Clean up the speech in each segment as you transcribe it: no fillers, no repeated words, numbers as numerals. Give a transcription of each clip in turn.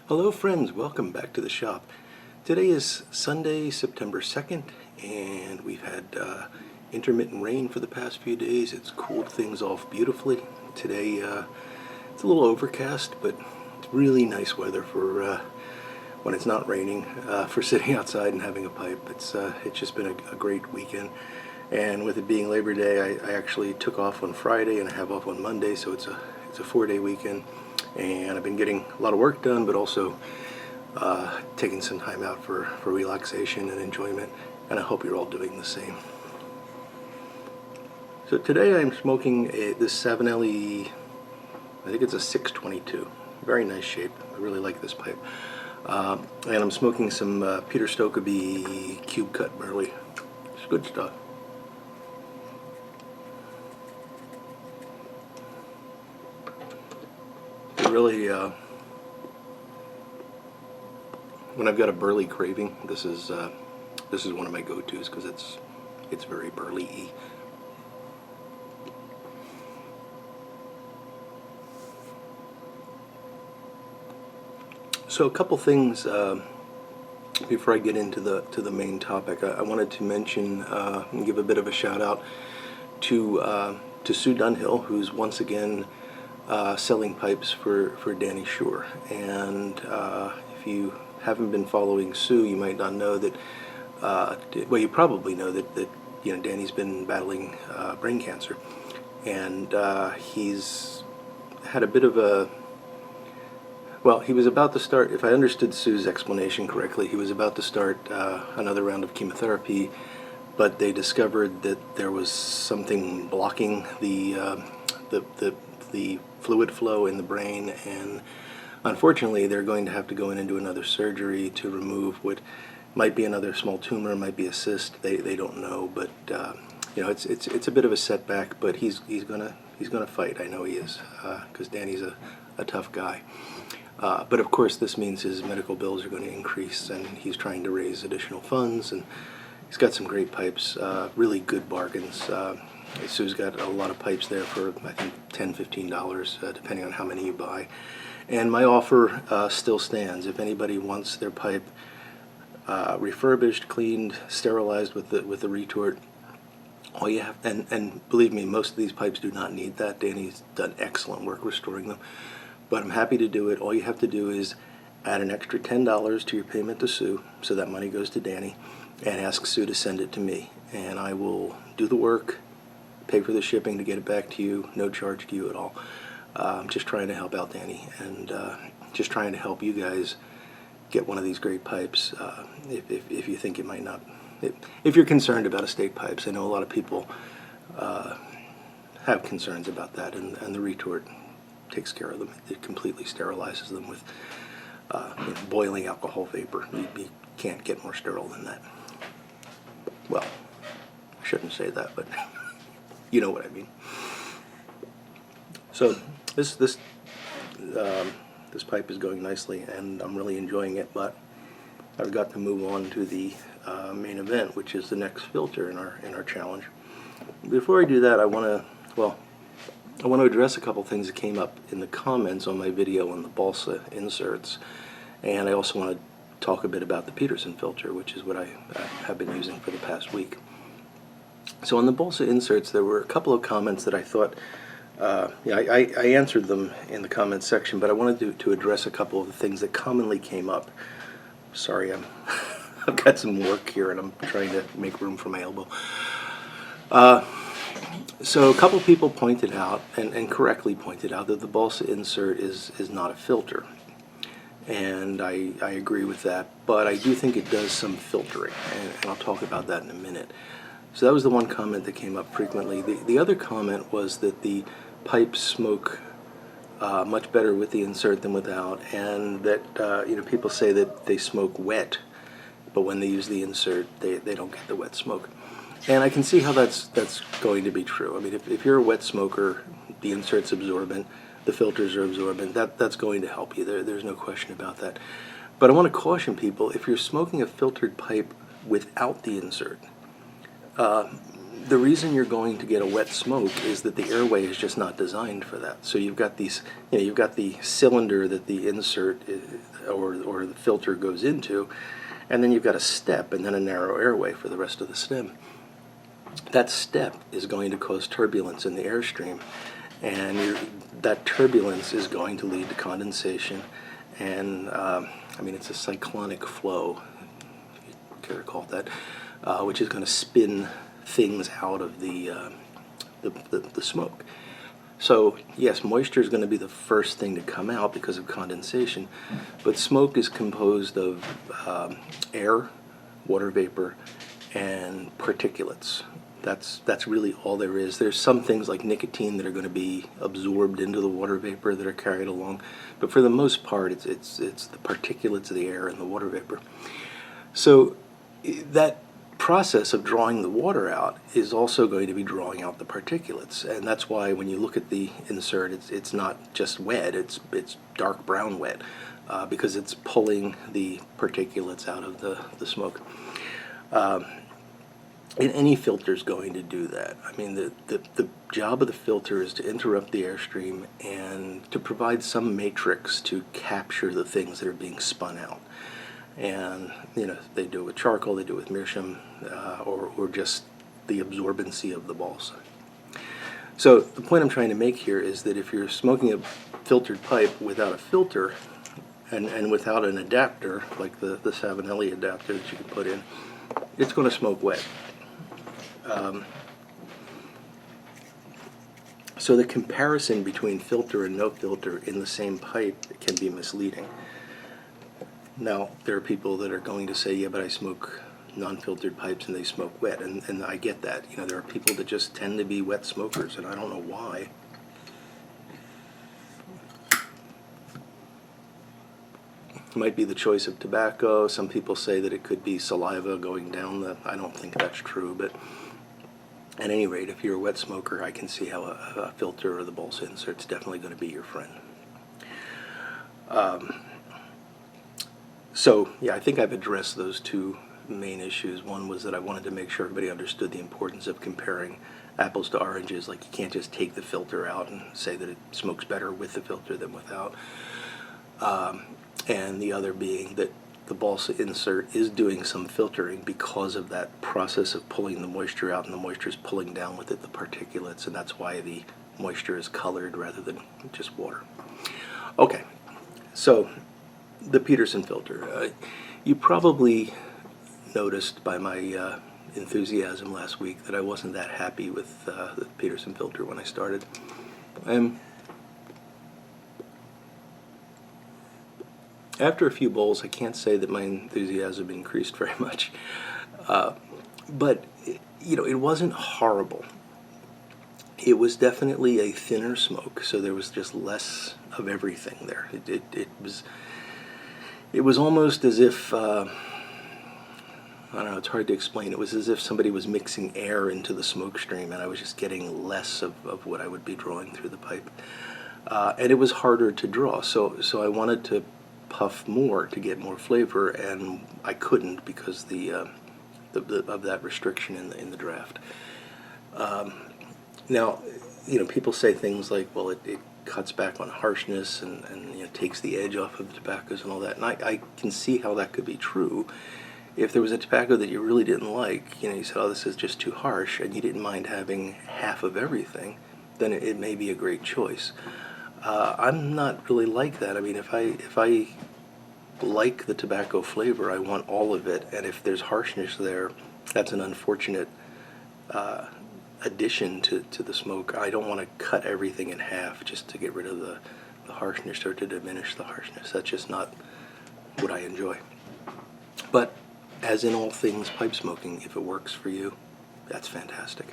Hello friends, welcome back to the shop. Today is Sunday, September 2nd, and we've had intermittent rain for the past few days. It's cooled things off beautifully. Today it's a little overcast, but it's really nice weather for when it's not raining, for sitting outside and having a pipe. It's just been a great weekend. And with it being Labor Day, I actually took off on Friday and I have off on Monday, so it's a 4-day weekend. And I've been getting a lot of work done, but also taking some time out for relaxation and enjoyment, and I hope you're all doing the same. So today I'm smoking this Savinelli, I think it's a 622, very nice shape. I really like this pipe. And I'm smoking some Peterson cube cut burley. It's good stuff. Really, when I've got a burley craving, this is one of my go-tos because it's very burley-y. So a couple things before I get into the main topic. I wanted to mention and give a bit of a shout out to Sue Dunhill, who's once again selling pipes for Danny Shore. And if you haven't been following Sue, you might not know that, well, you probably know that Danny's been battling brain cancer. And he's had a bit of a, well, he was about to start, if I understood Sue's explanation correctly, he was about to start another round of chemotherapy, but they discovered that there was something blocking the fluid flow in the brain, and unfortunately they're going to have to go in and do another surgery to remove what might be another small tumor, might be a cyst. They don't know, but it's a bit of a setback, but he's gonna fight. I know he is, because Danny's a tough guy. But of course this means his medical bills are going to increase, and he's trying to raise additional funds, and he's got some great pipes, really good bargains. Sue's got a lot of pipes there for, I think, $10, $15, depending on how many you buy. And my offer still stands. If anybody wants their pipe refurbished, cleaned, sterilized with the retort, all you have, and believe me, most of these pipes do not need that. Danny's done excellent work restoring them. But I'm happy to do it. All you have to do is add an extra $10 to your payment to Sue, so that money goes to Danny, and ask Sue to send it to me. And I will do the work, pay for the shipping to get it back to you, no charge to you at all. I'm just trying to help out Danny, and just trying to help you guys get one of these great pipes. If you think it might not, if you're concerned about estate pipes, I know a lot of people have concerns about that, and the retort takes care of them. It completely sterilizes them with boiling alcohol vapor. You can't get more sterile than that. Well, I shouldn't say that, but you know what I mean. So this pipe is going nicely, and I'm really enjoying it. But I've got to move on to the main event, which is the next filter in our challenge. Before I do that, I want to address a couple things that came up in the comments on my video on the Balsa inserts, and I also want to talk a bit about the Peterson filter, which is what I have been using for the past week. So on the Balsa inserts, there were a couple of comments that I thought, I answered them in the comments section, but I wanted to address a couple of the things that commonly came up. Sorry, I've got some work here and I'm trying to make room for my elbow. So a couple people pointed out, and correctly pointed out, that the Balsa insert is not a filter. And I agree with that, but I do think it does some filtering, and I'll talk about that in a minute. So that was the one comment that came up frequently. The other comment was that the pipes smoke much better with the insert than without, and that people say that they smoke wet, but when they use the insert, they don't get the wet smoke. And I can see how that's going to be true. I mean, if you're a wet smoker, the insert's absorbent, the filters are absorbent. That's going to help you. There's no question about that. But I want to caution people: if you're smoking a filtered pipe without the insert, the reason you're going to get a wet smoke is that the airway is just not designed for that. So you've got these, you've got the cylinder that the insert or the filter goes into, and then you've got a step and then a narrow airway for the rest of the stem. That step is going to cause turbulence in the airstream, and that turbulence is going to lead to condensation, and it's a cyclonic flow, if you care to call it that, which is going to spin things out of the smoke. So yes, moisture is going to be the first thing to come out because of condensation, but smoke is composed of air, water vapor, and particulates. That's really all there is. There's some things like nicotine that are going to be absorbed into the water vapor that are carried along, but for the most part, it's the particulates of the air and the water vapor. So that process of drawing the water out is also going to be drawing out the particulates, and that's why when you look at the insert, it's not just wet, it's dark brown wet, because it's pulling the particulates out of the smoke. And any filter is going to do that. I mean, the job of the filter is to interrupt the airstream and to provide some matrix to capture the things that are being spun out. And they do it with charcoal, they do it with meerschaum, or just the absorbency of the balsa. So the point I'm trying to make here is that if you're smoking a filtered pipe without a filter and without an adapter, like the Savinelli adapter that you can put in, it's going to smoke wet. So the comparison between filter and no filter in the same pipe can be misleading. Now, there are people that are going to say, yeah, but I smoke non-filtered pipes and they smoke wet, and I get that. There are people that just tend to be wet smokers, and I don't know why. It might be the choice of tobacco. Some people say that it could be saliva going down I don't think that's true, but at any rate, if you're a wet smoker, I can see how a filter or the Balsa insert's definitely going to be your friend. So, yeah, I think I've addressed those two main issues. One was that I wanted to make sure everybody understood the importance of comparing apples to oranges. Like, you can't just take the filter out and say that it smokes better with the filter than without. And the other being that the Balsa insert is doing some filtering because of that process of pulling the moisture out, and the moisture is pulling down with it the particulates, and that's why the moisture is colored rather than just water. Okay, so the Peterson filter. You probably noticed by my enthusiasm last week that I wasn't that happy with the Peterson filter when I started. After a few bowls, I can't say that my enthusiasm increased very much, but it wasn't horrible. It was definitely a thinner smoke, so there was just less of everything there. It was almost as if I don't know, it's hard to explain. It was as if somebody was mixing air into the smoke stream, and I was just getting less of what I would be drawing through the pipe. And it was harder to draw, so I wanted to puff more to get more flavor, and I couldn't because of that restriction in the draft. Now, people say things like, well, it cuts back on harshness and takes the edge off of the tobaccos and all that, and I can see how that could be true. If there was a tobacco that you really didn't like, you said, oh, this is just too harsh, and you didn't mind having half of everything, then it may be a great choice. I'm not really like that. I mean, if I like the tobacco flavor, I want all of it, and if there's harshness there, that's an unfortunate addition to the smoke. I don't want to cut everything in half just to get rid of the harshness or to diminish the harshness. That's just not what I enjoy. But as in all things pipe smoking, if it works for you, that's fantastic.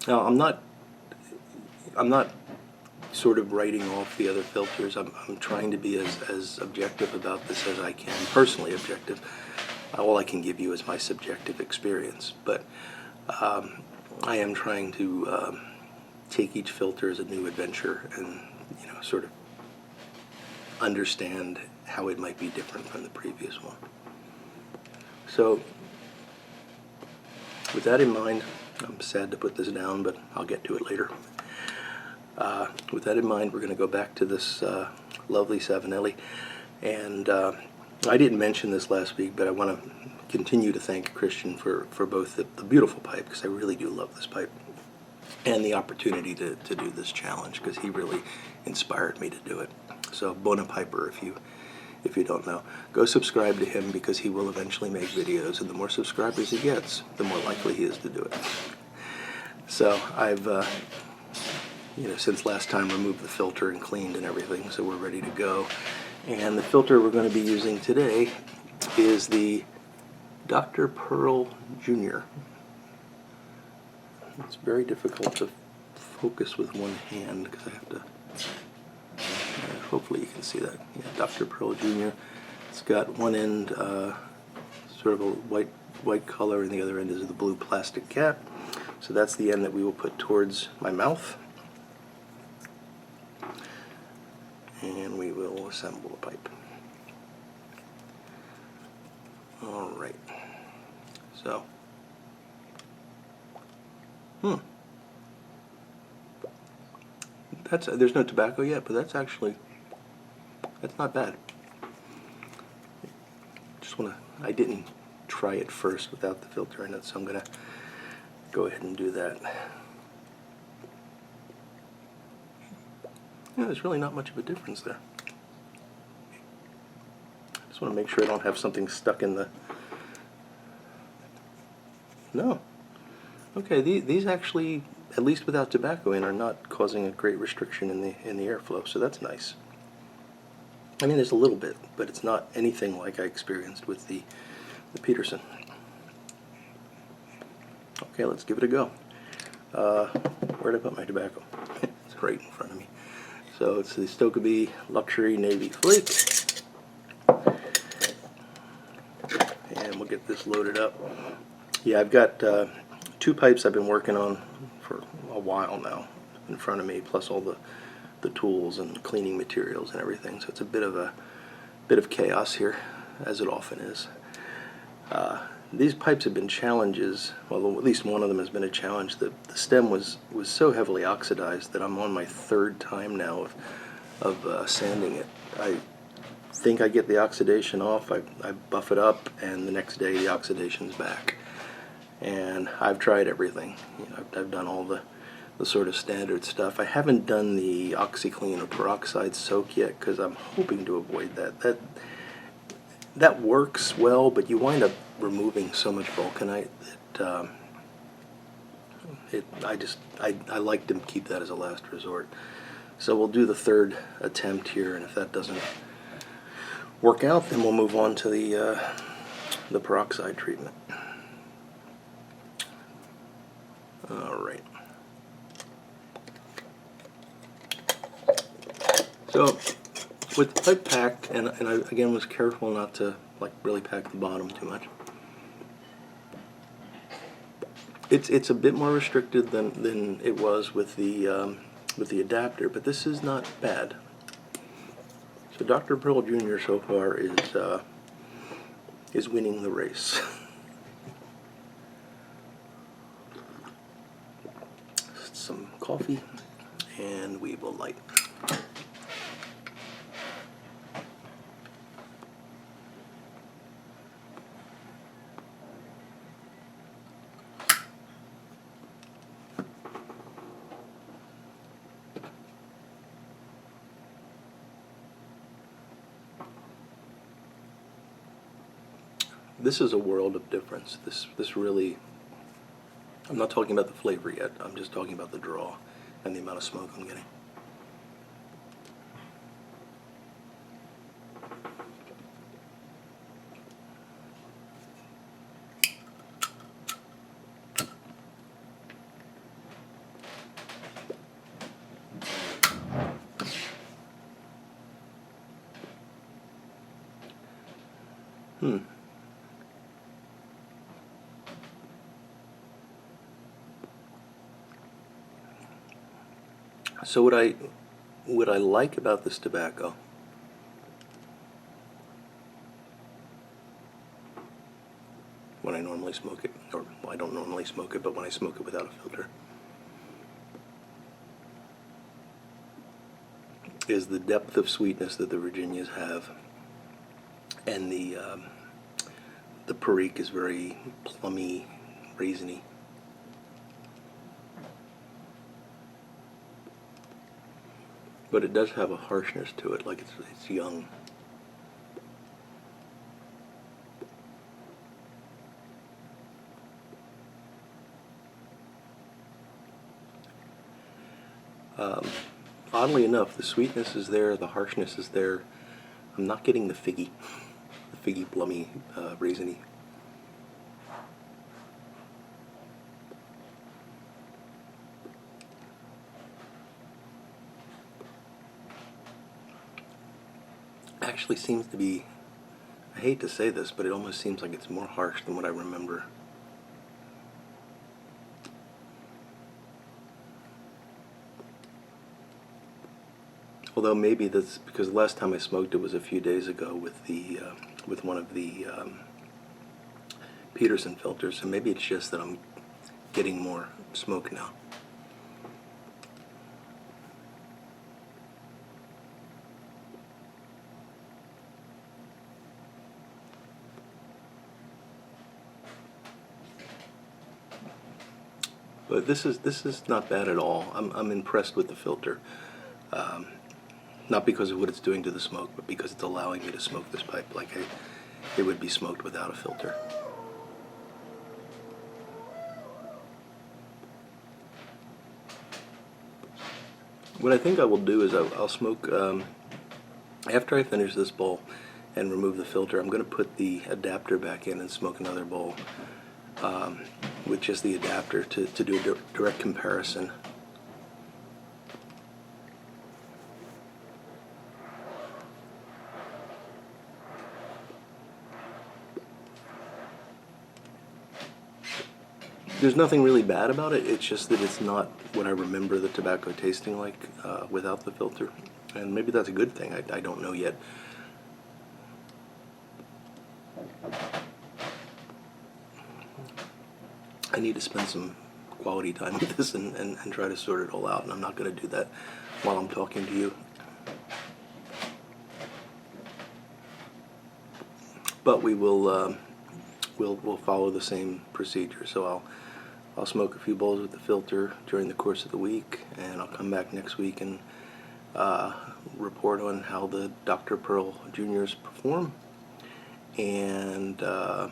Now, I'm not sort of writing off the other filters. I'm trying to be as objective about this as I can, personally objective. All I can give you is my subjective experience, but I am trying to take each filter as a new adventure and sort of understand how it might be different from the previous one. So with that in mind, I'm sad to put this down, but I'll get to it later. With that in mind, we're going to go back to this lovely Savinelli. And I didn't mention this last week, but I want to continue to thank Christian for both the beautiful pipe, because I really do love this pipe, and the opportunity to do this challenge, because he really inspired me to do it. So Bona Piper, if you don't know, go subscribe to him, because he will eventually make videos, and the more subscribers he gets, the more likely he is to do it. So I've since last time, removed the filter and cleaned and everything, so we're ready to go. And the filter we're going to be using today is the Dr. Pearl Jr. It's very difficult to focus with one hand because I have to, hopefully you can see that. Yeah, Dr. Pearl Jr. It's got one end sort of a white color, and the other end is the blue plastic cap. So that's the end that we will put towards my mouth. And we will assemble the pipe. All right. So, there's no tobacco yet, but that's not bad. I didn't try it first without the filter in it, so I'm gonna go ahead and do that. Yeah, there's really not much of a difference there. Just want to make sure I don't have something stuck in the... No. Okay, these actually, at least without tobacco in, are not causing a great restriction in the airflow, so that's nice. I mean, there's a little bit, but it's not anything like I experienced with the Peterson. Okay, let's give it a go. Where did I put my tobacco? It's right in front of me. So it's the Stokeby Luxury Navy Flake. And we'll get this loaded up. Yeah, I've got 2 pipes I've been working on for a while now in front of me, plus all the tools and cleaning materials and everything. So it's a bit of chaos here, as it often is. These pipes have been challenges. Well, at least one of them has been a challenge. The stem was so heavily oxidized that I'm on my 3rd time now of sanding it. I think I get the oxidation off, I buff it up, and the next day the oxidation's back. And I've tried everything. I've done all the sort of standard stuff. I haven't done the OxyClean or peroxide soak yet, because I'm hoping to avoid that. That works well, but you wind up removing so much vulcanite that I like to keep that as a last resort. So we'll do the 3rd attempt here, and if that doesn't work out, then we'll move on to the peroxide treatment. All right. So with the pipe packed, and I again was careful not to really pack the bottom too much. It's a bit more restricted than it was with the adapter, but this is not bad. So Dr. Pearl Jr. so far is winning the race. Some coffee, and we will light. This is a world of difference. This really, I'm not talking about the flavor yet, I'm just talking about the draw and the amount of smoke I'm getting. So what I like about this tobacco normally smoke it, or well, I don't normally smoke it, but when I smoke it without a filter, is the depth of sweetness that the Virginias have, and the Perique is very plummy, raisiny. But it does have a harshness to it, like it's young. Oddly enough, the sweetness is there, the harshness is there. I'm not getting the figgy, plummy, raisiny. Actually seems to be, I hate to say this, but it almost seems like it's more harsh than what I remember. Although maybe that's because the last time I smoked it was a few days ago with the with one of the Peterson filters, so maybe it's just that I'm getting more smoke now. But this is not bad at all. I'm impressed with the filter. Not because of what it's doing to the smoke, but because it's allowing me to smoke this pipe like it would be smoked without a filter. What I think I will do is I'll smoke, after I finish this bowl and remove the filter, I'm going to put the adapter back in and smoke another bowl with just the adapter to do a direct comparison. There's nothing really bad about it, it's just that it's not what I remember the tobacco tasting like without the filter. And maybe that's a good thing, I don't know yet. I need to spend some quality time with this and try to sort it all out, and I'm not going to do that while I'm talking to you. But we will we'll follow the same procedure. So I'll smoke a few bowls with the filter during the course of the week, and I'll come back next week and report on how the Dr. Pearl Juniors perform. And I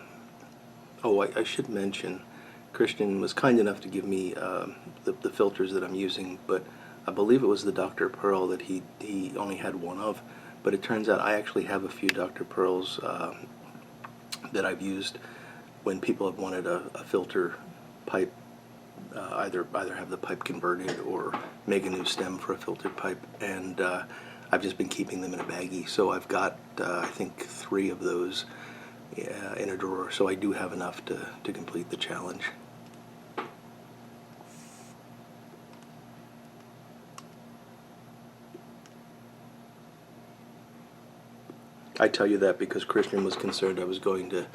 should mention, Christian was kind enough to give me the filters that I'm using, but I believe it was the Dr. Pearl that he only had one of. But it turns out I actually have a few Dr. Pearls that I've used when people have wanted a filter pipe, either have the pipe converted or make a new stem for a filtered pipe, and I've just been keeping them in a baggie. So I've got I think 3 of those in a drawer, so I do have enough to complete the challenge. I tell you that because Christian was concerned I was going to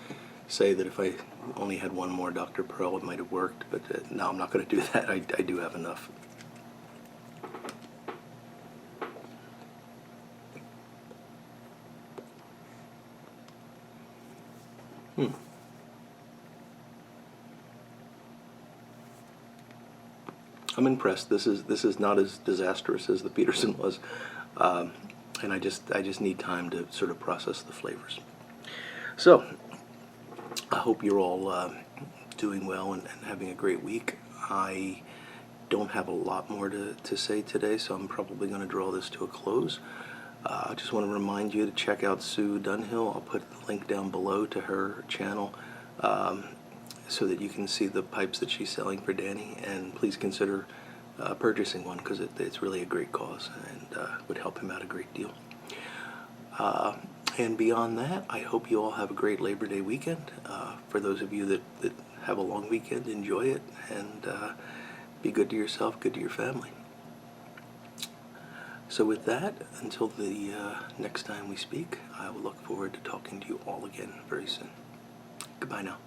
say that if I only had one more Dr. Pearl, it might have worked, but no, I'm not going to do that. I do have enough. I'm impressed. This is not as disastrous as the Peterson was, and I just need time to sort of process the flavors. So I hope you're all doing well and having a great week. I don't have a lot more to say today, so I'm probably going to draw this to a close. I just want to remind you to check out Sue Dunhill. I'll put the link down below to her channel so that you can see the pipes that she's selling for Danny, and please consider purchasing one because it's really a great cause and would help him out a great deal. And beyond that, I hope you all have a great Labor Day weekend. For those of you that have a long weekend, enjoy it, and be good to yourself, good to your family. So with that, until the next time we speak, I will look forward to talking to you all again very soon. Goodbye now.